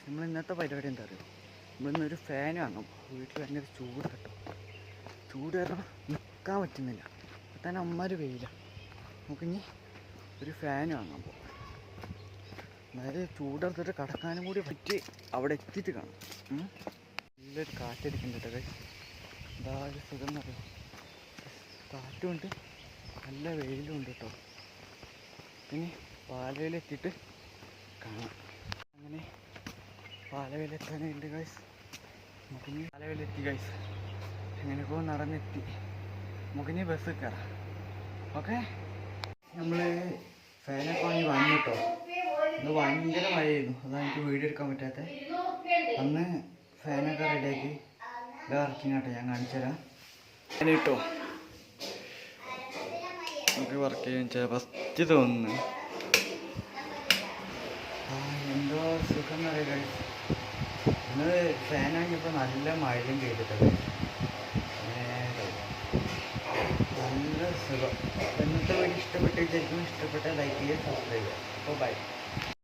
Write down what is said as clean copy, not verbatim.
നമ്മൾ ഇന്നത്തെ പരിപാടി എന്താ അറിയുമോ? നമ്മളിന്നൊരു ഫാൻ വാങ്ങും. വീട്ടിൽ ഭയങ്കര ചൂട് കിട്ടും. ചൂട് കാരണം നിൽക്കാൻ പറ്റുന്നില്ല. അപ്പം തന്നെ അമ്മമാർ വെയില. നമുക്കിനി ഒരു ഫാൻ വാങ്ങാൻ പോകും. അതായത് ചൂടെടുത്തിട്ട് കടക്കാനും കൂടി പറ്റി അവിടെ എത്തിയിട്ട് കാണും. നല്ലൊരു കാറ്റടിക്കുന്നുണ്ട് കേട്ടോ. എന്താ ഒരു സുഖം എന്നറിയാം. കാറ്റുമുണ്ട്, നല്ല വെയിലും ഉണ്ട് കേട്ടോ. ഇനി പാലയിലെത്തിയിട്ട് കാണാം. അങ്ങനെ പാലവിലെത്താനുണ്ട് ഗൈസ്. നമുക്കിനി പാലവിലെത്തി ഗൈസ്. എങ്ങനെയൊക്കെ നടന്നെത്തി. നമുക്കിനി ബസ് കയറാം. ഓക്കെ, നമ്മൾ ഫാനൊക്കെ വാങ്ങി വന്നു കേട്ടോ. ഇന്ന് ഭയങ്കര മഴയായിരുന്നു, അതാണ് എനിക്ക് വീഡിയോ എടുക്കാൻ പറ്റാത്തത്. അന്ന് ഫാനൊക്കെ റെഡിയാക്കി ഇത് വർക്കിംഗ് ആട്ടോ, ഞാൻ കാണിച്ചു തരാം. ഫാൻ കിട്ടോ നമുക്ക് വർക്ക് ചെയ്യാൻ വെച്ചാൽ ഫസ്റ്റ് തോന്നുന്നു. എന്തോ സുഖം എന്നറിയാം ഗൈസ്. ഇന്ന് ഫാൻ വാങ്ങിയപ്പോൾ നല്ല മഴയും പെയ്തിട്ടത്, നല്ല സുഖം. ഇന്നത്തെ വീഡിയോ ഇഷ്ടപ്പെട്ട് വിചാരിക്കും. ഇഷ്ടപ്പെട്ട ലൈക്ക് ചെയ്യുക, സബ്സ്ക്രൈബ് ചെയ്യുക. അപ്പോൾ ബൈ.